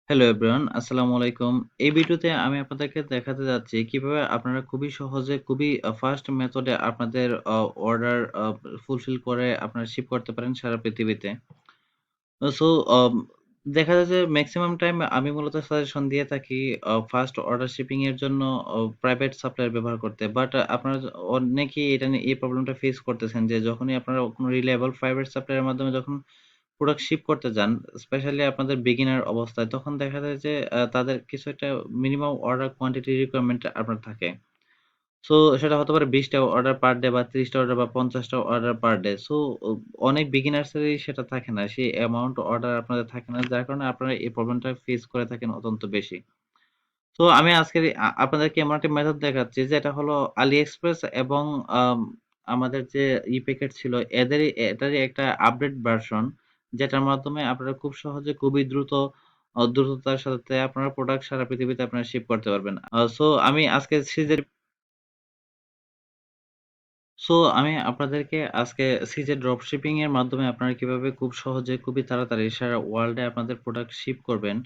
Hello everyone, আসসালামু আলাইকুম। এই ভিডিওতে আমি আপনাদেরকে দেখাতে যাচ্ছি কিভাবে আপনারা খুবই সহজে খুবই ফাস্ট মেথডে আপনাদের অর্ডার ফুলফিল করে আপনারা শিপ করতে পারেন সারা পৃথিবীতে। সো আম দেখা যায় যে মেক্সিমাম টাইম আমি মূলত সাজেশন দিয়ে থাকি ফাস্ট অর্ডার শিপিং এর জন্য প্রাইভেট সাপ্লায়ার ব্যবহার করতে। বাট আপনারা অনেকেই এটা নিয়ে এই প্রবলেমটা ফেস করতেছেন যে যখনই আপনারা কোনো রিলায়েবল প্রাইভেট সাপ্লায়ারের মাধ্যমে যখন প্রোডাক্ট শিপ করতে যান, স্পেশালি আপনাদের বিগিনার অবস্থায়, তখন দেখা যায় যে তাদের কিছু একটা মিনিমাম অর্ডার কোয়ান্টিটি রিকোয়ারমেন্ট আপনার থাকে। সো সেটা হতে পারে ২০ টা অর্ডার পার ডে বা ৩০ টা অর্ডার বা ৫০ টা অর্ডার পার ডে। সো ও অনেক বিগিনার্স এরই সেটা থাকে না। সেই অ্যামাউন্ট অর্ডার আপনাদের থাকে না। যার কারণে আপনারা এই প্রবলেমটা ফেস করে থাকেন অত্যন্ত বেশি। তো আমি আজকে আপনাদেরকে এমন একটা মেথড দেখাচ্ছি যেটা হলো AliExpress এবং আম আমাদের যে প্যাকেট ছিল এটারই একটা আপডেট ভার্সন, যেটার মাধ্যমে আপনারা খুব সহজে খুবই দ্রুততার সাথে আপনারা প্রোডাক্ট সারা পৃথিবীতে আপনারা শিপ করতে পারবেন। সো আমি আজকে সিজের সো আমি আপনাদেরকে আজকে সিজে ড্রপ শিপিং এর মাধ্যমে আপনারা কিভাবে খুব সহজে খুবই তাড়াতাড়ি সারা ওয়ার্ল্ডে আপনাদের প্রোডাক্ট শিপ করবেন,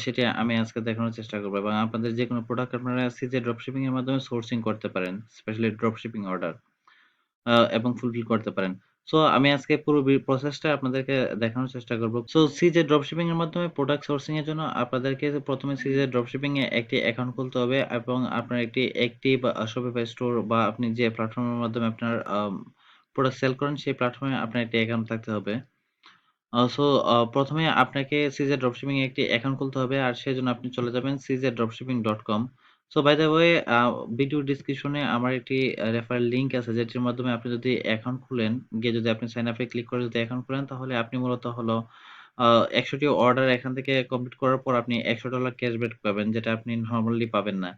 সেটা আমি আজকে দেখানোর চেষ্টা করব এবং আপনাদের যেকোনো প্রোডাক্ট আপনারা সিজে ড্রপ শিপিং এর মাধ্যমে সোর্সিং করতে পারেন, স্পেশালি ড্রপ শিপিং অর্ডার এবং ফুলফিল করতে পারেন। সো আমি আজকে পুরো প্রসেসটা আপনাদেরকে দেখানোর চেষ্টা করব। সো সিজে ড্রপশিপিং এর মাধ্যমে প্রোডাক্ট সোর্সিং এর জন্য আপনাদেরকে প্রথমে সিজে ড্রপশিপিং এ একটি অ্যাকাউন্ট খুলতে হবে এবং আপনার একটি অ্যাক্টিভ Shopify স্টোর বা আপনি যে প্ল্যাটফর্মের মাধ্যমে আপনার প্রোডাক্ট সেল করেন সেই প্ল্যাটফর্মে আপনার একটি অ্যাকাউন্ট থাকতে হবে। সো ১ম এ আপনাকে সিজে ড্রপশিপিং এ একটি অ্যাকাউন্ট খুলতে হবে। আর সেজন্য আপনি চলে যাবেন cjdropshipping.com। So by the way video ডেসক্রিপশনে আমার একটি রেফারেল লিংক আছে যেটির মাধ্যমে আপনি যদি অ্যাকাউন্ট খুলেন, গিয়ে যদি আপনি সাইন আপ এ ক্লিক করে যদি অ্যাকাউন্ট খুলেন তাহলে আপনি মূলত হলো ১০০ টি অর্ডার এখান থেকে কমপ্লিট করার পর আপনি $১০০ ক্যাশব্যাক পাবেন, যেটা আপনি নরমালি পাবেন না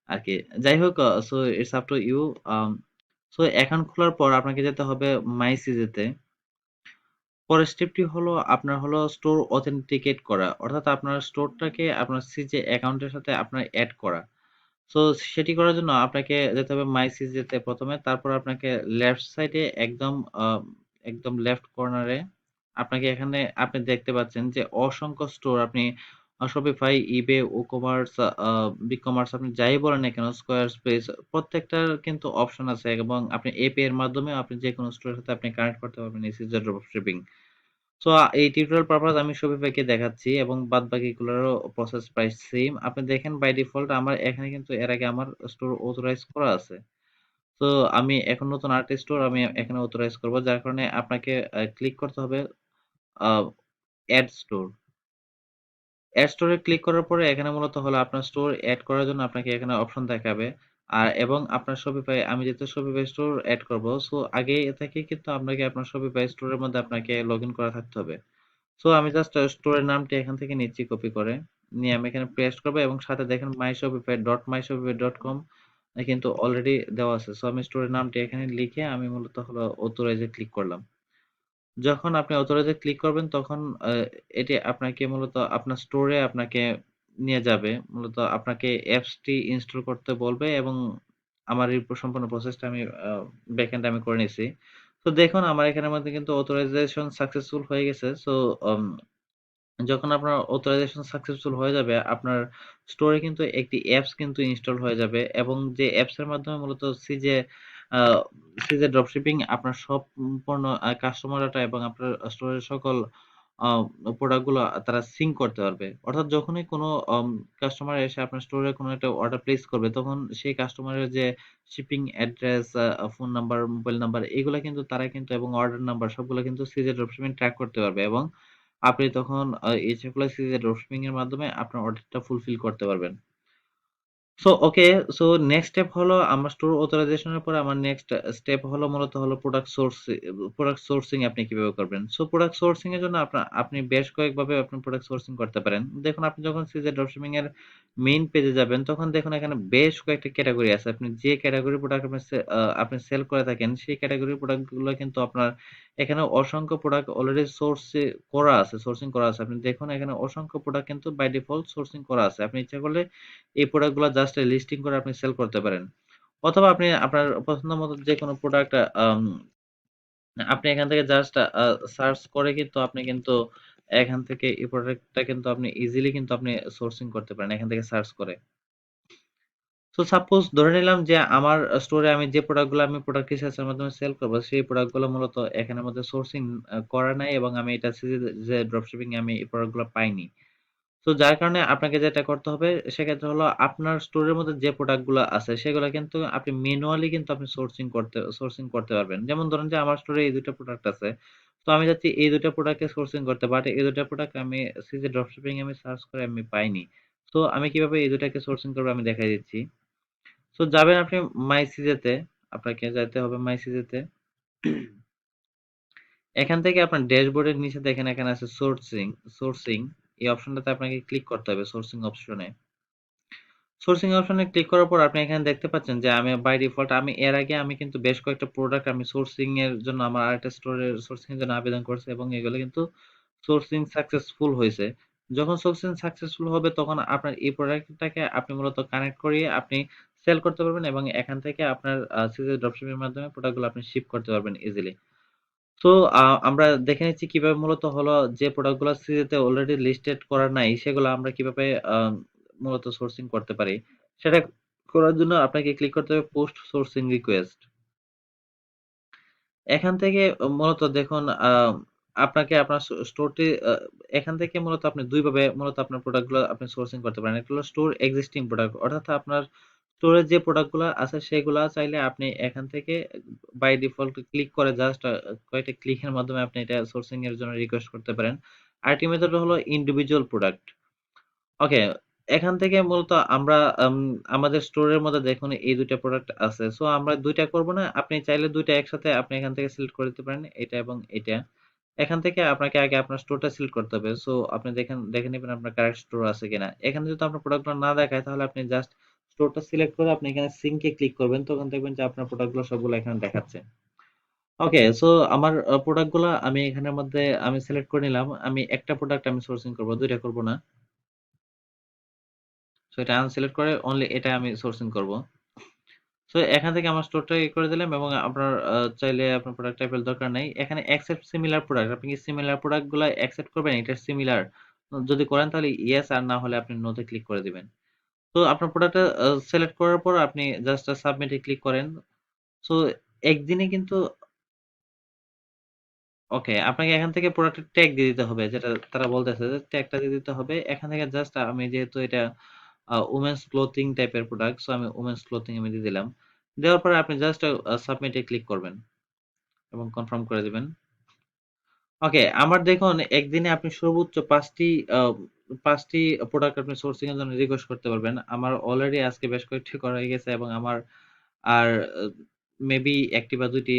আরকি। যাই হোক, so it's up to you. Um so account খোলার পর আপনাকে যেতে হবে মাই সিজেতে। পরের স্টেপটি হলো আপনার হলো স্টোর অথেন্টিকেট করা। অর্থাৎ আপনার স্টোরটাকে আপনার সিজে অ্যাকাউন্টের সাথে আপনার এড করা। সো সেটি করার জন্য আপনাকে যেতে হবে মাই সিজেতে ১ম এ। তারপর আপনাকে লেফট সাইডে একদম লেফট কর্নারে আপনাকে এখানে আপনি দেখতে পাচ্ছেন যে অসংখ্য স্টোর আপনি Shopify, eBay, WooCommerce, BigCommerce আপনি যাই বলেন না কেন, Squarespace প্রত্যেকটার কিন্তু অপশন আছে এবং আপনি এপিআই এর মাধ্যমেও আপনি যেকোনো স্টোরের সাথে আপনি কানেক্ট করতে পারবেন এই সিজে ড্রপশিপিং। সো এই টিউটোরিয়াল পারপাস আমি Shopify কে দেখাচ্ছি এবং বাদবাকিগুলোরও প্রসেস প্রায় সেম। আপনি দেখেন বাই ডিফল্ট আমার এখানে কিন্তু এর আগে আমার স্টোর অথরাইজ করা আছে। তো আমি এখন নতুন আরেকটা স্টোর আমি এখানে অথরাইজ করব। যার কারণে আপনাকে ক্লিক করতে হবে আ এড স্টোর। এড স্টোরে ক্লিক করার পরে এখানে মূলত হলো আপনার স্টোর এড করার জন্য আপনাকে এখানে অপশন দেখাবে। আর এবং আপনার Shopify, আমি যেহেতু Shopify স্টোর এড করব, সো আগে থেকেই কিন্তু আপনাকে আপনার Shopify স্টোরের মধ্যে আপনাকে লগইন করা থাকতে হবে। সো আমি জাস্ট স্টোরের নামটি এখান থেকে নিচ্ছি কপি করে। নিয়ে আমি এখানে পেস্ট করব এবং সাথে দেখেন myshopify.myshopify.com কিন্তু অলরেডি দেওয়া আছে। সো আমি স্টোরের নামটি এখানে লিখে আমি মূলত হলো অথরাইজ এ ক্লিক করলাম। যখন আপনি অথরাইজ এ ক্লিক করবেন তখন আ এটি আপনাকে মূলত আপনার স্টোরে আপনাকে নিয়ে যাবে। মূলত আপনাকে অ্যাপসটি ইনস্টল করতে বলবে এবং আমার এই সম্পূর্ণ প্রসেসটা আমি ব্যাকএন্ড এ আমি করে নিছি। তো দেখুন আমার এখানের মধ্যে কিন্তু অথরাইজেশন সাকসেসফুল হয়ে গেছে। সো আম যখন আপনার অথরাইজেশন সাকসেসফুল হয়ে যাবে, আপনার স্টোরে কিন্তু একটি অ্যাপস কিন্তু ইনস্টল হয়ে যাবে এবং যে অ্যাপস এর মাধ্যমে মূলত আ সিজে ড্রপশিপিং আপনার সম্পূর্ণ কাস্টমার ডাটা এবং আপনার স্টোরের সকল আ প্রোডাক্ট গুলো তারা সিঙ্ক করতে পারবে। অর্থাৎ যখনই কোনো কাস্টমার এসে আপনার স্টোরে কোনো একটা অর্ডার প্লেস করবে, তখন সেই কাস্টমারের যে shipping address, phone number, mobile number এগুলা কিন্তু তারা কিন্তু এবং অর্ডার নাম্বার সবগুলো কিন্তু সিজে ড্রপশিপিং ট্র্যাক করতে পারবে এবং আপনি তখন এই সকল সিজে ড্রপশিপিং এর মাধ্যমে আপনার অর্ডারটা ফুলফিল করতে পারবেন। So okay, so next step হলো আমার স্টোর অথরাইজেশন এর পরে আমার নেক্সট স্টেপ হলো মূলত হলো প্রোডাক্ট সোর্সিং আপনি কিভাবে করবেন। সো প্রোডাক্ট সোর্সিং এর জন্য আপনি বেশ কয়েকভাবে আপনি প্রোডাক্ট সোর্সিং করতে পারেন। দেখুন আপনি যখন সিজে ড্রপশিপিং এর মেইন পেজে যাবেন তখন দেখুন এখানে বেশ কয়েকটা ক্যাটেগরি আছে। আপনি যে ক্যাটেগরি প্রোডাক্ট আপনি সেল করে থাকেন সেই ক্যাটেগরির প্রোডাক্ট গুলো কিন্তু আপনার এখানে অসংখ্য প্রোডাক্ট অলরেডি সোর্সিং করা আছে। আপনি দেখুন এখানে অসংখ্য প্রোডাক্ট কিন্তু বাই ডিফল্ট সোর্সিং করা আছে। আপনি ইচ্ছা করলে এই প্রোডাক্ট গুলা জাস্ট লিস্টিং করে আপনি সেল করতে পারেন। অথবা আপনি আপনার পছন্দ মতো যেকোনো প্রোডাক্ট আপনি এখান থেকে জাস্ট সার্চ করে কিন্তু আপনি কিন্তু এখান থেকে এই প্রোডাক্টটা কিন্তু আপনি ইজিলি কিন্তু আপনি সোর্সিং করতে পারেন এখান থেকে সার্চ করে। সো সাপোজ ধরে নিলাম যে আমার স্টোরে আমি যে প্রোডাক্টগুলো আমি প্রোডাক্ট রিসার্চের মাধ্যমে সেল করব, সেই প্রোডাক্টগুলো মূলত এখানের মধ্যে সোর্সিং করা নাই এবং আমি এটা যে ড্রপশিপিং এ আমি এই প্রোডাক্টগুলো পাইনি। তো যার কারণে আপনাকে যেটা করতে হবে সেক্ষেত্রে হলো আপনার স্টোরের মধ্যে যে প্রোডাক্ট গুলো আছে সেগুলো কিন্তু আপনি ম্যানুয়ালি কিন্তু আপনি সোর্সিং করতে পারবেন। যেমন ধরেন যে আমার স্টোরে এই ২ টা প্রোডাক্ট আছে। তো আমি চাচ্ছি এই ২ টা প্রোডাক্টকে সোর্সিং করতে, বাট এই ২ টা প্রোডাক্ট আমি সিজে ড্রপশিপিং এ আমি সার্চ করে আমি পাইনি। তো আমি কিভাবে এই ২ টাকে সোর্সিং করব আমি দেখাই দিচ্ছি। সো যাবেন আপনি মাই সিজেতে, আপনাকে যাইতে হবে মাই সিজেতে। এখান থেকে আপনার ড্যাশবোর্ডের নিচে দেখেন এখানে আছে সোর্সিং। এই অপশনটাতে আপনাকে ক্লিক করতে হবে সোর্সিং অপশনে। সোর্সিং অপশনে ক্লিক করার পর আপনি এখানে দেখতে পাচ্ছেন যে আমি বাই ডিফল্ট আমি এর আগে আমি কিন্তু বেশ কয়েকটা প্রোডাক্ট আমি সোর্সিং এর জন্য আমার আরেকটা স্টোরের সোর্সিং এর জন্য আবেদন করছি এবং এগুলো কিন্তু সোর্সিং সাকসেসফুল হয়েছে। যখন সোর্সিং সাকসেসফুল হবে তখন আপনার এই প্রোডাক্টটাকে আপনি মূলত কানেক্ট করিয়ে আপনি সেল করতে পারবেন এবং এখান থেকে আপনার সিরিয়াল ড্রপশিপিং এর মাধ্যমে প্রোডাক্টগুলো আপনি শিপ করতে পারবেন ইজিলি। তো আমরা দেখে নিচ্ছি কিভাবে মূলত হলো যে প্রোডাক্টগুলো সিরিতে অলরেডি লিস্টেড করা নাই সেগুলো আমরা কিভাবে মূলত সোর্সিং করতে পারি। সেটা করার জন্য আপনাকে ক্লিক করতে হবে পোস্ট সোর্সিং রিকোয়েস্ট। এখান থেকে মূলত দেখুন আপনাকে আপনার স্টোরটি এখান থেকে মূলত আপনি ২ ভাবে মূলত আপনার প্রোডাক্ট গুলো আপনি সোর্সিং করতে পারেন। একটা হলো স্টোর এক্সিস্টিং প্রোডাক্ট, অর্থাৎ আপনার স্টোরে যে প্রোডাক্ট গুলা আছে সেগুলা চাইলে আপনি এখান থেকে বাই ডিফল্ট ক্লিক করে জাস্ট কয়েকটা ক্লিকের মাধ্যমে আপনি এটা সোর্সিং এর জন্য রিকোয়েস্ট করতে পারেন। আরেকটি মেথড হলো ইন্ডিভিজুয়াল প্রোডাক্ট। ওকে, এখান থেকে মূলত আমরা আম আমাদের স্টোরের মধ্যে দেখুন এই ২ টা প্রোডাক্ট আছে। সো আমরা ২ টা করব না। আপনি চাইলে ২ টা একসাথে আপনি এখান থেকে সিলেক্ট করে দিতে পারেন। এটা এবং এটা। এখান থেকে আপনাকে আগে আপনার স্টোরটা সিলেক্ট করতে হবে। সো আপনি দেখে নিবেন আপনার কারেক্ট স্টোর আছে কিনা। এখানে যদি আপনার প্রোডাক্টগুলো না দেখায় তাহলে আপনি জাস্ট স্টোরটা সিলেক্ট করে আপনি এখানে সিঙ্ক এ ক্লিক করবেন। তখন দেখবেন যে আপনার প্রোডাক্টগুলো সবগুলো এখানে দেখাচ্ছে। ওকে, সো আমার প্রোডাক্টগুলা আমি এখানের মধ্যে আমি সিলেক্ট করে নিলাম। আমি একটা প্রোডাক্ট আমি সোর্সিং করব, ২ টা করব না। সো এটা আনসিলেক্ট করে অনলি এটা আমি সোর্সিং করব। সো এখান থেকে আমার স্টোরটা করে দিলাম এবং আপনার চাইলে আপনার প্রোডাক্ট টাইপের দরকার নাই। এখানে অ্যাকসেপ্ট সিমিলার প্রোডাক্ট। আপনি কি সিমিলার প্রোডাক্ট গুলা অ্যাকসেপ্ট করবেন? এটা সিমিলার। যদি করেন তাহলে ইয়েস, আর না হলে আপনি নো তে ক্লিক করে দিবেন। তো আপনার প্রোডাক্টটা সিলেক্ট করার পর আপনি জাস্ট সাবমিট এ ক্লিক করেন। সো একদিনে কিন্তু ওকে, আপনাকে এখান থেকে প্রোডাক্টের ট্যাগ দিয়ে দিতে হবে। যেটা তারা বলতেছে যে ট্যাগটা দিয়ে দিতে হবে। এখান থেকে জাস্ট আমি যেহেতু এটা ওমেন্স ক্লোথিং টাইপের প্রোডাক্ট, সো আমি ওমেন্স ক্লোথিং আমি দিয়ে দিলাম। দেওয়ার পরে আপনি জাস্ট সাবমিট এ ক্লিক করবেন এবং কনফার্ম করে দিবেন। ওকে, আমার দেখুন একদিনে আপনি সর্বোচ্চ ৫টি প্রোডাক্ট আপনি সোর্সিং এর জন্য রিকোয়েস্ট করতে পারবেন। আমার অলরেডি আজকে বেশ কয়েকটি করা হয়ে গেছে এবং আমার আর মেবি ১ টি বা ২ টি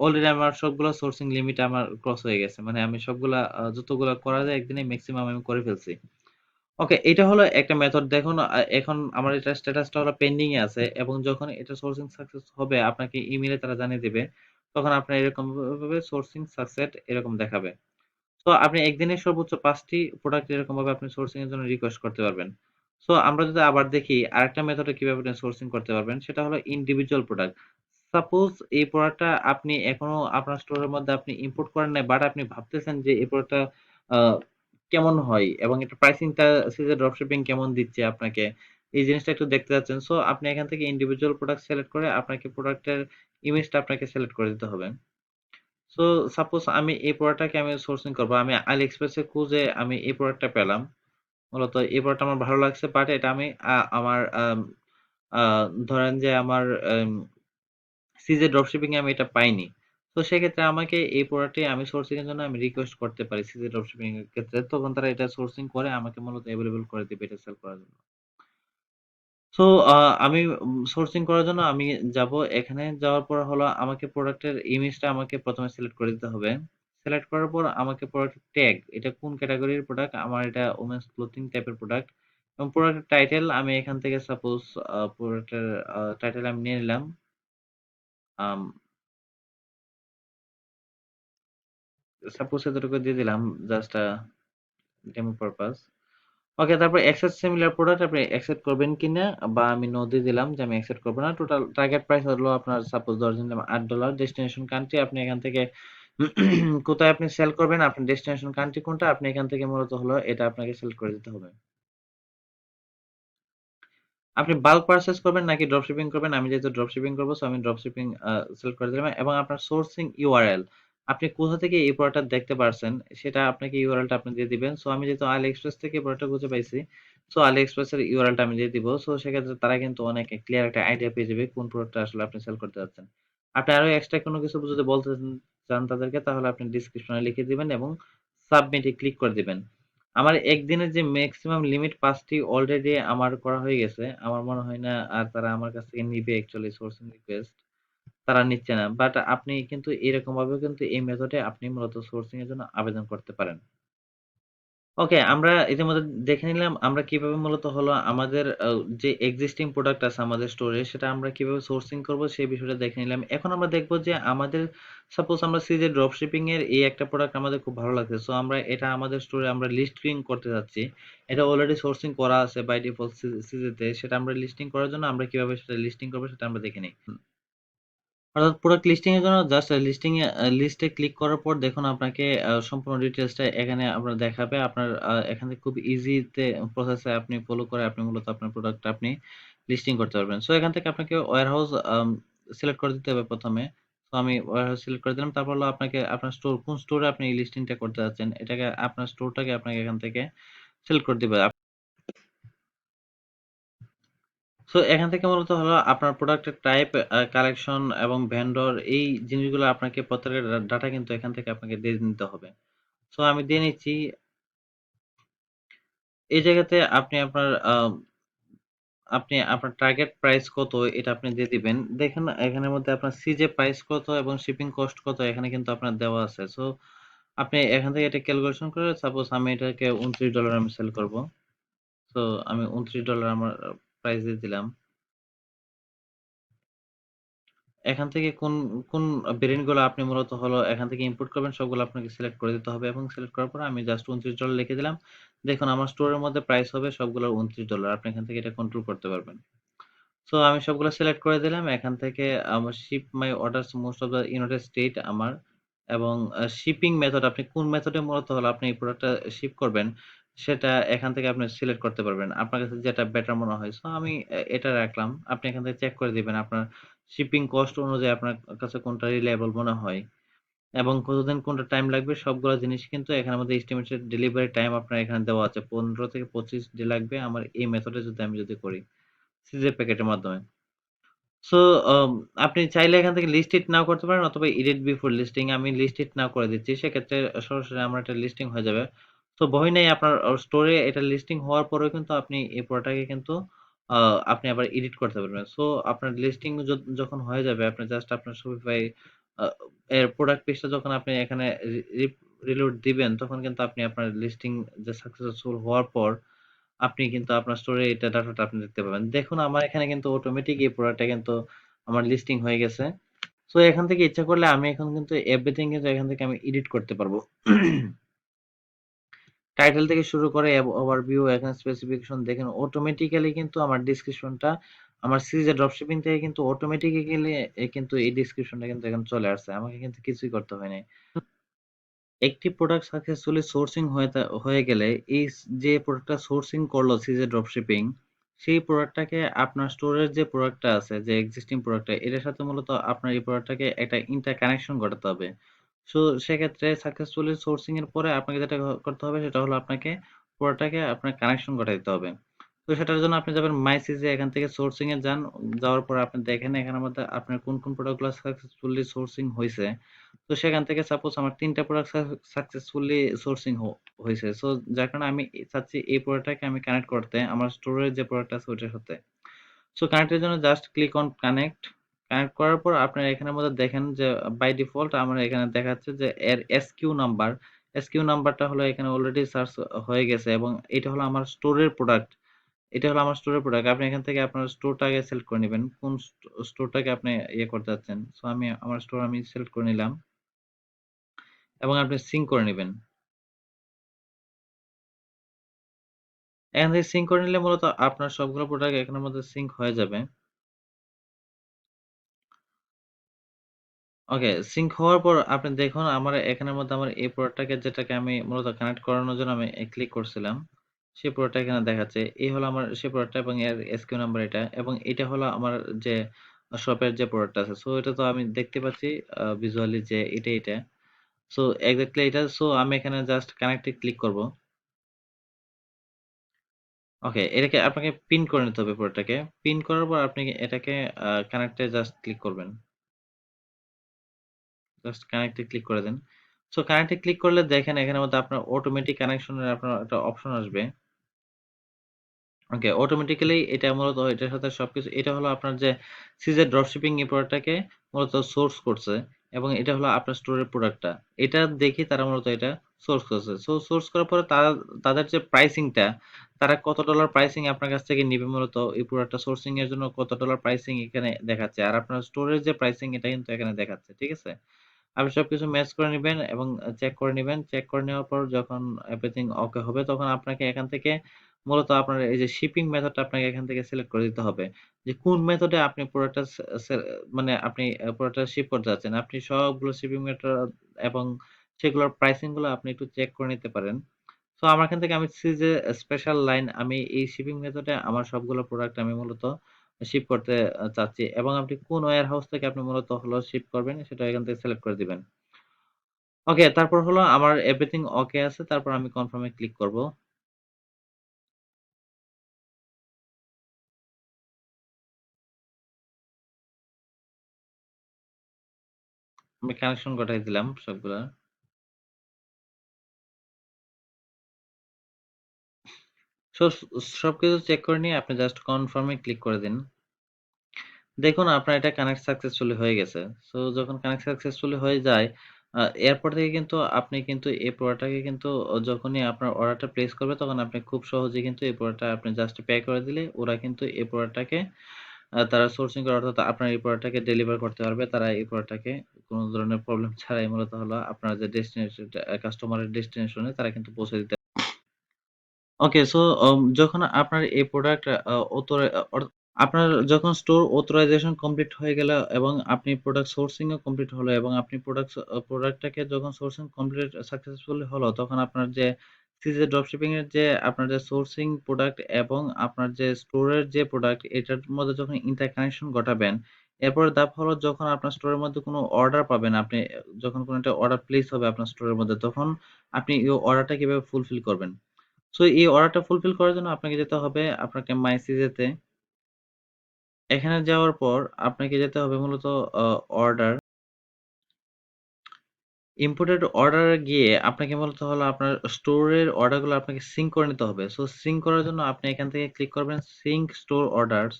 অলরেডি আমার সবগুলা সোর্সিং লিমিট আমার ক্রস হয়ে গেছে। মানে আমি সবগুলা যতগুলা করা যায় একদিনে মেক্সিমাম আমি করে ফেলছি। ওকে, এটা হলো একটা মেথড। দেখুন এখন আমার এটা স্ট্যাটাসটা হলো পেন্ডিং এ আছে এবং যখন এটা সোর্সিং সাকসেস হবে আপনাকে ইমেইলে তারা জানিয়ে দিবে। তখন আপনার এরকম ভাবে সোর্সিং সাকসেস এরকম দেখাবে। তো আপনি একদিনে সর্বোচ্চ ৫ টি প্রোডাক্ট এরকমভাবে আপনি সোর্সিং এর জন্য রিকোয়েস্ট করতে পারবেন। সো আমরা যদি আবার দেখি আরেকটা মেথডে কিভাবে আপনি সোর্সিং করতে পারবেন সেটা হলো ইন্ডিভিজুয়াল প্রোডাক্ট। সাপোজ এই প্রোডাক্টটা আপনি এখনো আপনার স্টোরের মধ্যে আপনি ইম্পোর্ট করেন নাই, বাট আপনি ভাবতেছেন যে এই প্রোডাক্টটা আ কেমন হয় এবং এটার প্রাইসিংটা সিজে ড্রপশিপিং কেমন দিচ্ছে আপনাকে। এই জিনিসটা একটু দেখতে চাচ্ছেন। সো আপনি এখান থেকে ইন্ডিভিজুয়াল প্রোডাক্ট সিলেক্ট করে আপনাকে প্রোডাক্টের ইমেজটা আপনাকে সিলেক্ট করে দিতে হবে। সো সাপোজ আমি এই প্রোডাক্টটাকে আমি সোর্সিং করব। আমি AliExpress এ খুঁজে আমি এই প্রোডাক্টটা পেলাম। মূলত এই প্রোডাক্টটা আমার ভালো লাগছে, বাট এটা আমি আমার আ ধরেন যে আমার সিজে ড্রপশিপিং এ আমি এটা পাইনি। তো সেক্ষেত্রে আমাকে এই প্রোডাক্টটি আমি সোর্সিং এর জন্য আমি রিকোয়েস্ট করতে পারি সিজে ড্রপশিপিং এর ক্ষেত্রে। তখন তারা এটা সোর্সিং করে আমাকে মূলত এভেইলেবল করে দিবে এটা সেল করার জন্য। সো আমি সোর্সিং করার জন্য আমি যাব। এখানে যাওয়ার পর হলো আমাকে প্রোডাক্টের ইমেজটা আমাকে ১ম এ সিলেক্ট করে দিতে হবে। সিলেক্ট করার পর আমাকে প্রোডাক্টের ট্যাগ, এটা কোন ক্যাটেগরির প্রোডাক্ট? আমার এটা ওমেন্স ক্লথিং টাইপের প্রোডাক্ট এবং প্রোডাক্টের টাইটেল আমি এখান থেকে সাপোজ প্রোডাক্টের টাইটেল আমি নিয়ে নিলাম। আম সাপোজ এতটুকু দিয়ে দিলাম জাস্ট ডেমো পারপাস। ওকে, তারপর অ্যাকসেপ্ট সিমিলার প্রোডাক্ট আপনি অ্যাকসেপ্ট করবেন কিনা বা আমি নো দিয়ে দিলাম যে আমি অ্যাকসেপ্ট করব না। টোটাল টার্গেট প্রাইস হলো আপনার সাপোজ ধরে নিলাম $৮, ডেস্টিনেশন কান্ট্রি আপনি এখান থেকে কোথায় আপনি সেল করবেন, আপনার ডেস্টিনেশন কান্ট্রি কোনটা, আপনি এখান থেকে মূলত হলো এটা আপনাকে সিলেক্ট করে দিতে হবে। আপনি বাল্ক পারচেজ করবেন নাকি ড্রপশিপিং করবেন? আমি যেহেতু ড্রপশিপিং করব, সো আমি ড্রপশিপিং সিলেক্ট করে দিলাম এবং আপনার সোর্সিং ইউআরএল আপনি কোথা থেকে এই প্রোডাক্টটা দেখতে পারছেন, সেটা আপনাকে ইউআরএলটা আপনি দিয়ে দিবেন। সো আমি যেহেতু AliExpress থেকে প্রোডাক্টটা খুঁজে পাইছি, সো AliExpress এর ইউআরএলটা আমি দিয়ে দিব। সো সেক্ষেত্রে তারা কিন্তু অনেক ক্লিয়ার একটা আইডিয়া পেয়ে যাবে কোন প্রোডাক্টটা আসলে আপনি সেল করতে যাচ্ছেন। আপনি আরো এক্সট্রা কোনো কিছু যদি বলতে চান তাদেরকে, তাহলে আপনি ডেসক্রিপশনে লিখে দিবেন এবং সাবমিট এ ক্লিক করে দিবেন। আমার একদিনের যে মেক্সিমাম লিমিট ৫ টি অলরেডি আমার করা হয়ে গেছে। আমার মনে হয় না আর তারা আমার কাছ থেকে নিবে অ্যাকচুয়ালি সোর্সিং রিকোয়েস্ট। তারা নিচ্ছে না। বাট আপনি কিন্তু এরকমভাবেও কিন্তু এই মেথডে আপনি মূলত সোর্সিং এর জন্য আবেদন করতে পারেন। ওকে, আমরা ইতিমধ্যে দেখে নিলাম আমরা কিভাবে মূলত হলো আমাদের যে এক্সিস্টিং প্রোডাক্ট আছে আমাদের স্টোরে সেটা আমরা কিভাবে সোর্সিং করব সেই বিষয়টা দেখে নিলাম। এখন আমরা দেখব যে আমাদের সাপোজ আমরা সিজে ড্রপ শিপিং এর এই একটা প্রোডাক্ট আমাদের খুব ভালো লাগছে। সো আমরা এটা আমাদের স্টোরে আমরা লিস্টিং করতে যাচ্ছি। এটা অলরেডি সোর্সিং করা আছে বাই ডিফল্ট সিজেতে। সেটা আমরা লিস্টিং করার জন্য আমরা কিভাবে সেটা লিস্টিং করব সেটা আমরা দেখে নিই। অর্থাৎ প্রোডাক্ট লিস্টিং এর জন্য জাস্ট লিস্টিং এ লিস্টে ক্লিক করার পর দেখুন আপনাকে সম্পূর্ণ ডিটেইলসটা এখানে আপনার দেখাবে। আপনার এখান থেকে খুব ইজিতে প্রসেসে আপনি ফলো করে আপনি মূলত আপনার প্রোডাক্টটা আপনি লিস্টিং করতে পারবেন। সো এখান থেকে আপনাকে ওয়্যারহাউস সিলেক্ট করে দিতে হবে ১ম এ। সো আমি ওয়্যারহাউস সিলেক্ট করে দিলাম। তারপর হলো আপনাকে আপনার স্টোর কোন স্টোরে আপনি এই লিস্টিংটা করতে যাচ্ছেন, এটাকে আপনার স্টোরটাকে আপনাকে এখান থেকে সিলেক্ট করে দিবে। সো এখান থেকে মূলত হলো আপনার প্রোডাক্টের টাইপ, কালেকশন এবং ভেন্ডর এই জিনিসগুলো আপনাকে প্রত্যেকের ডাটা কিন্তু এখান থেকে আপনাকে দিয়ে নিতে হবে। সো আমি দিয়ে নিচ্ছি। এই জায়গাতে আপনি আপনার টার্গেট প্রাইস কত এটা আপনি দিয়ে দিবেন। দেখেন এখানের মধ্যে আপনার সিজে প্রাইস কত এবং শিপিং কস্ট কত এখানে কিন্তু আপনার দেওয়া আছে। সো আপনি এখান থেকে এটা ক্যালকুলেশন করে সাপোজ আমি এটাকে $29 আমি সেল করব। সো আমি $29 আমার প্রাইস দিয়ে দিলাম। এখান থেকে কোন ভেরিয়েন্ট গুলো আপনি মূলত হলো এখান থেকে ইম্পোর্ট করবেন সবগুলো আপনাকে সিলেক্ট করে দিতে হবে এবং সিলেক্ট করার পর আমি জাস্ট $29 লিখে দিলাম। দেখুন আমার স্টোরের মধ্যে প্রাইস হবে সবগুলোর $29। আপনি এখান থেকে এটা কন্ট্রোল করতে পারবেন। সো আমি সবগুলো সিলেক্ট করে দিলাম। এখান থেকে আমার ship my orders most of the United State আমার এবং শিপিং মেথড আপনি কোন মেথডে মূলত হলো আপনি এই প্রোডাক্টটা শিপ করবেন সেটা এখান থেকে আপনি সিলেক্ট করতে পারবেন। আপনার কাছে যেটা বেটার মনে হয়। সো আমি এটা রাখলাম। আপনি এখান থেকে চেক করে দিবেন আপনার শিপিং কস্ট অনুযায়ী আপনার কাছে কোনটা রিলায়েবল মনে হয় এবং কতদিন কোনটা টাইম লাগবে সবগুলো জিনিস কিন্তু এখানের মধ্যে এস্টিমেটেড ডেলিভারি টাইম আপনার এখানে দেওয়া আছে। ১৫ থেকে ২৫ ডে লাগবে আমার এই মেথডে যদি করি সিজে প্যাকেটের মাধ্যমে। সো আম আপনি চাইলে এখান থেকে লিস্ট ইট নাও করতে পারেন অথবা এডিট বিফোর লিস্টিং আমি লিস্ট ইট নাও করে দিচ্ছি। সেক্ষেত্রে সরাসরি আমার এটা লিস্টিং হয়ে যাবে। তো ভয় নেই আপনার স্টোরে এটা লিস্টিং হওয়ার পরেও কিন্তু আপনি এই প্রোডাক্টটাকে কিন্তু আ আপনি আবার এডিট করতে পারবেন। সো আপনার লিস্টিং যখন হয়ে যাবে আপনি জাস্ট আপনার Shopify আ এর প্রোডাক্ট পেজটা যখন আপনি এখানে রি রিপ রিলোড দিবেন তখন কিন্তু আপনি আপনার লিস্টিং যে সাকসেসফুল হওয়ার পর আপনি কিন্তু আপনার স্টোরে এটা ডাটাটা আপনি দেখতে পাবেন। দেখুন আমার এখানে কিন্তু অটোমেটিক এই প্রোডাক্টটা কিন্তু আমার লিস্টিং হয়ে গেছে। সো এখান থেকে ইচ্ছা করলে আমি এখন কিন্তু এভরিথিং কিন্তু এখান থেকে আমি এডিট করতে পারবো। টাইটেল থেকে শুরু করে ওভারভিউ এখানে স্পেসিফিকেশন দেখেন অটোমেটিক্যালি কিন্তু আমার ডেসক্রিপশনটা আমার সিরিজের ড্রপশিপিং থেকে কিন্তু অটোমেটিক্যালি কিন্তু এই ডেসক্রিপশনটা কিন্তু এখানে চলে আসছে। আমাকে কিন্তু কিছুই করতে হয় নাই। একটি প্রোডাক্ট সাকসেসফুলি সোর্সিং হয়ে গেলে এই যে প্রোডাক্টটা সোর্সিং করলো সিজে ড্রপশিপিং সেই প্রোডাক্টটাকে আপনার স্টোরের যে প্রোডাক্টটা আছে যে এক্সিস্টিং প্রোডাক্টটা এটার সাথে মূলত আপনার এই প্রোডাক্টটাকে একটা ইন্টার কানেকশন ঘটাতে হবে। সো সেক্ষেত্রে সাকসেসফুলি সোর্সিং এর পরে আপনাকে যেটা করতে হবে সেটা হলো আপনাকে প্রোডাক্টটাকে আপনার কানেকশন ঘটায় দিতে হবে। তো সেটার জন্য আপনি যাবেন মাই সিজে এখান থেকে সোর্সিং এ যান। যাওয়ার পর আপনি দেখেন এখানের মধ্যে আপনার কোন প্রোডাক্টগুলো সাকসেসফুলি সোর্সিং হইছে। তো সেখান থেকে সাপোজ আমার ৩ টা প্রোডাক্ট সাকসেসফুলি সোর্সিং হইছে। সো যার কারণে আমি চাচ্ছি এই প্রোডাক্টটাকে আমি কানেক্ট করতে আমার স্টোরের যে প্রোডাক্ট আছে ওইটার সাথে। সো কানেক্ট এর জন্য just click on connect. Connect করার পর আপনার এখানের মধ্যে দেখেন যে বাই ডিফল্ট আমার এখানে দেখাচ্ছে যে এর এসকিউ নাম্বার। এসকিউ নাম্বারটা হলো এখানে অলরেডি সার্চ হয়ে গেছে এবং এটা হলো আমার স্টোরের প্রোডাক্ট। এটা হলো আমার স্টোরের প্রোডাক্ট। আপনি এখান থেকে আপনার স্টোরটাকে সিলেক্ট করে নিবেন। কোন স্টোরটাকে আপনি ইয়ে করতে চাচ্ছেন। সো আমি আমার স্টোর আমি সিলেক্ট করে নিলাম এবং আপনি সিঙ্ক করে নিবেন। এখান থেকে সিঙ্ক করে নিলে মূলত আপনার সবগুলো প্রোডাক্ট এখানের মধ্যে সিঙ্ক হয়ে যাবে। ওকে, সিঙ্ক হওয়ার পর আপনি দেখুন আমার এখানের মধ্যে আমার এই প্রোডাক্টটাকে যেটাকে আমি মূলত কানেক্ট করানোর জন্য আমি ক্লিক করছিলাম। সেই প্রোডাক্টটা এখানে দেখাচ্ছে। এই হলো আমার সেই প্রোডাক্টটা এবং এর এসকিউ নাম্বার এটা এবং এটা হলো আমার যে শপের যে প্রোডাক্টটা আছে। সো এটা তো আমি দেখতে পাচ্ছি ভিজুয়ালি যে এটা। সো এক্সাক্টলি এটা। সো আমি এখানে জাস্ট কানেক্ট এ ক্লিক করব। ওকে, এটাকে আপনাকে পিন করে নিতে হবে প্রোডাক্টটাকে। পিন করার পর আপনি এটাকে কানেক্ট এ জাস্ট ক্লিক করবেন। জাস্ট কানেক্ট এ ক্লিক করে দেন। সো কানেক্ট এ ক্লিক করলে দেখেন এখানের মধ্যে আপনার অটোমেটিক কানেকশন এর আপনার একটা অপশন আসবে। ওকে, অটোমেটিক্যালি এটা মূলত এটার সাথে সবকিছু এটা হলো আপনার যে সিজে ড্রপশিপিং এই প্রোডাক্টটাকে মূলত সোর্স করছে এবং এটা হলো আপনার স্টোরের প্রোডাক্টটা। এটা দেখে তারা মূলত এটা সোর্স করছে। সো সোর্স করার পরে তারা তাদের যে প্রাইসিংটা তারা কত ডলার প্রাইসিং আপনার কাছ থেকে নিবে মূলত এই প্রোডাক্টটা সোর্সিং এর জন্য কত ডলার প্রাইসিং এখানে দেখাচ্ছে। আর আপনার স্টোরের যে প্রাইসিং এটা কিন্তু এখানে দেখাচ্ছে। ঠিক আছে? আপনি সবকিছু ম্যাচ করে নিবেন এবং চেক করে নিবেন। চেক করে নেওয়ার পর যখন এভরিথিং ওকে হবে তখন আপনাকে এখান থেকে মূলত আপনার এই যে শিপিং মেথডটা আপনাকে এখান থেকে সিলেক্ট করে দিতে হবে। যে কোন মেথডে আপনি প্রোডাক্টটা সে সে মানে আপনি প্রোডাক্টটা শিপ করতে যাচ্ছেন। আপনি সবগুলো শিপিং মেথড এবং সেগুলোর প্রাইসিং গুলো আপনি একটু চেক করে নিতে পারেন। সো আমার এখান থেকে আমি দিচ্ছি যে স্পেশাল লাইন আমি এই শিপিং মেথডে আমার সবগুলো প্রোডাক্ট আমি মূলত শিপ করতে চাচ্ছি এবং আপনি কোন ওয়্যার হাউস থেকে আপনি মূলত হলো শিপ করবেন সেটা এখান থেকে সিলেক্ট করে দিবেন। ওকে, তারপর হলো আমার এভরিথিং ওকে আছে। তারপর আমি কনফার্ম এ ক্লিক করব। আমি কানেকশন ঘটাই দিলাম সবগুলা। সো সবকিছু চেক করে নিয়ে আপনি জাস্ট কনফার্ম এ ক্লিক করে দিন। দেখুন আপনার এটা কানেক্ট সাকসেসফুলি হয়ে গেছে। সো যখন কানেক্ট সাকসেসফুলি হয়ে যায়, এরপর থেকে কিন্তু আপনি কিন্তু এই প্রোডাক্টটাকে কিন্তু যখনই আপনার অর্ডারটা প্লেস করবে তখন আপনি খুব সহজেই কিন্তু এই প্রোডাক্টটা আপনি জাস্ট পে করে দিলে ওরা কিন্তু এই প্রোডাক্টটাকে তারা সোর্সিং করে অর্থাৎ আপনার এই প্রোডাক্টটাকে ডেলিভার করতে পারবে। তারা এই প্রোডাক্টটাকে কোন ধরনের প্রবলেম ছাড়াই মূলত হলো আপনার যে ডেস্টিনেশন কাস্টমারের ডেস্টিনেশনে তারা কিন্তু পৌঁছে দিতে ওকে, সো যখন আপনার এই প্রোডাক্ট অতরে আপনার যখন স্টোর অথরাইজেশন কমপ্লিট হয়ে গেল এবং আপনি প্রোডাক্ট সোর্সিং ও কমপ্লিট হলো এবং আপনি প্রোডাক্টটাকে যখন সোর্সিং কমপ্লিট সাকসেসফুলি হলো তখন আপনার যে সিজে ড্রপশিপিং এর যে আপনার যে সোর্সিং প্রোডাক্ট এবং আপনার যে স্টোরের যে প্রোডাক্ট এটার মধ্যে যখন ইন্টারকানেকশন ঘটাবেন এরপরের ধাপ হলো যখন আপনার স্টোরের মধ্যে কোনো অর্ডার পাবেন আপনি যখন কোনো একটা অর্ডার প্লেস হবে আপনার স্টোরের মধ্যে তখন আপনি এই অর্ডারটা কিভাবে ফুলফিল করবেন। সো এই অর্ডারটা ফুলফিল করার জন্য আপনাকে যেতে হবে আপনাকে মাইসিজেতে। এখানে যাওয়ার পর আপনাকে যেতে হবে মূলত অর্ডার ইম্পোর্টেড অর্ডারে গিয়ে আপনাকে মূলত হলো আপনার স্টোরের অর্ডারগুলো আপনাকে সিঙ্ক করে নিতে হবে। সো সিঙ্ক করার জন্য আপনি এখান থেকে ক্লিক করবেন সিঙ্ক স্টোর অর্ডারস।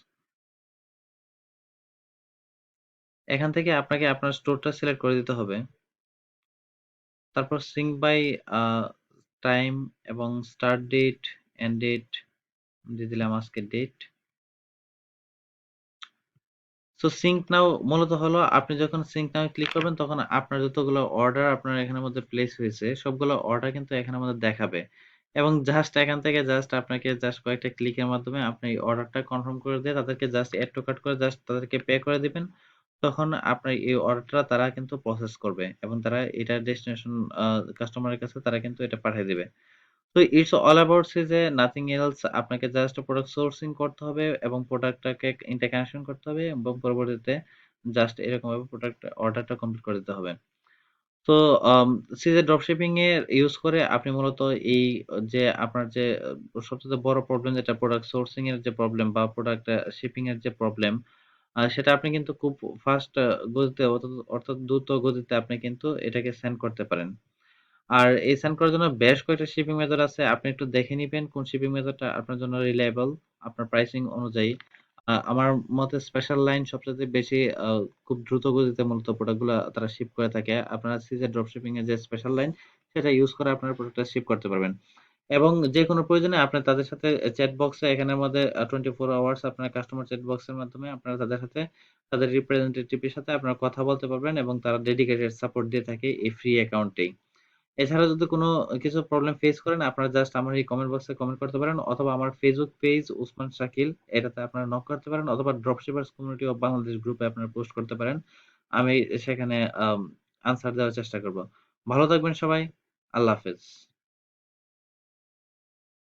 এখান থেকে আপনাকে আপনার স্টোরটা সিলেক্ট করে দিতে হবে। তারপর সিঙ্ক বাই টাইম এবং স্টার্ট ডেট এন্ড ডেট দিয়ে দিলাম আজকের ডেট। সো সিঙ্ক নাও মূলত হলো আপনি যখন সিঙ্ক নাও ক্লিক করবেন তখন আপনার যতগুলো অর্ডার আপনার এখানের মধ্যে প্লেস হয়েছে সবগুলো অর্ডার কিন্তু এখানের মধ্যে দেখাবে এবং জাস্ট এখান থেকে জাস্ট আপনাকে জাস্ট কয়েকটা ক্লিকের মাধ্যমে আপনি অর্ডারটা কনফার্ম করে দিয়ে তাদেরকে জাস্ট এড টু কার্ট করে জাস্ট তাদেরকে পে করে দিবেন। তখন আপনার এই অর্ডারটা তারা কিন্তু প্রসেস করবে এবং তারা এটা ডেস্টিনেশন কাস্টমারের কাছে তারা কিন্তু এটা পাঠিয়ে দিবে। তো ইটস অল অ্যাবাউট যে নাথিং এলস আপনাকে জাস্ট প্রোডাক্ট সোর্সিং করতে হবে এবং প্রোডাক্টটাকে ইন্টারকানেকশন করতে হবে এবং পরবর্তীতে জাস্ট এরকম ভাবে প্রোডাক্ট অর্ডারটা কমপ্লিট করে দিতে হবে। তো সিজে ড্রপশিপিং এর ইউজ করে আপনি মূলত এই যে আপনার যে সবচেয়ে বড় প্রবলেম যেটা প্রোডাক্ট সোর্সিং এর যে প্রবলেম বা প্রোডাক্ট শিপিং এর যে প্রবলেম সেটা আপনি কিন্তু খুব ফাস্ট গতিতে অর্থাৎ দ্রুত গতিতে আপনি কিন্তু এটাকে সেন্ড করতে পারেন। আর এই সেন্ড করার জন্য বেশ কয়েকটা শিপিং মেথড আছে। আপনি একটু দেখে নিবেন কোন শিপিং মেথডটা আপনার জন্য রিলায়েবল, আপনার প্রাইসিং অনুযায়ী। আমার মতে স্পেশাল লাইন সবচাইতে বেশি আ খুব দ্রুত গতিতে মূলত প্রোডাক্টগুলা তারা শিপ করে থাকে। আপনারা সিজে ড্রপশিপিং এর যে স্পেশাল লাইন সেটা ইউজ করে আপনার প্রোডাক্টটা শিপ করতে পারবেন। এবং যেকোনো প্রয়োজনে আপনি তাদের সাথে চ্যাট বক্সে এখানের মধ্যে 24 আওয়ার্স আপনার কাস্টমার চ্যাট বক্সের মাধ্যমে আপনারা তাদের সাথে তাদের রিপ্রেজেন্টেটিভের সাথে আপনারা কথা বলতে পারবেন এবং তারা ডেডিকেটেড সাপোর্ট দিয়ে থাকে এই ফ্রি অ্যাকাউন্টেই। এছাড়া যদি কোনো কিছু প্রবলেম ফেস করেন আপনারা জাস্ট আমার এই কমেন্ট বক্সে কমেন্ট করতে পারেন অথবা আমার ফেসবুক পেজ উসমান শাকিল এটাতে আপনারা নক করতে পারেন অথবা ড্রপশিপার্স কমিউনিটি অফ বাংলাদেশ গ্রুপে আপনারা পোস্ট করতে পারেন। আমি সেখানে আম আনসার দেওয়ার চেষ্টা করব। ভালো থাকবেন সবাই। আল্লাহ হাফেজ।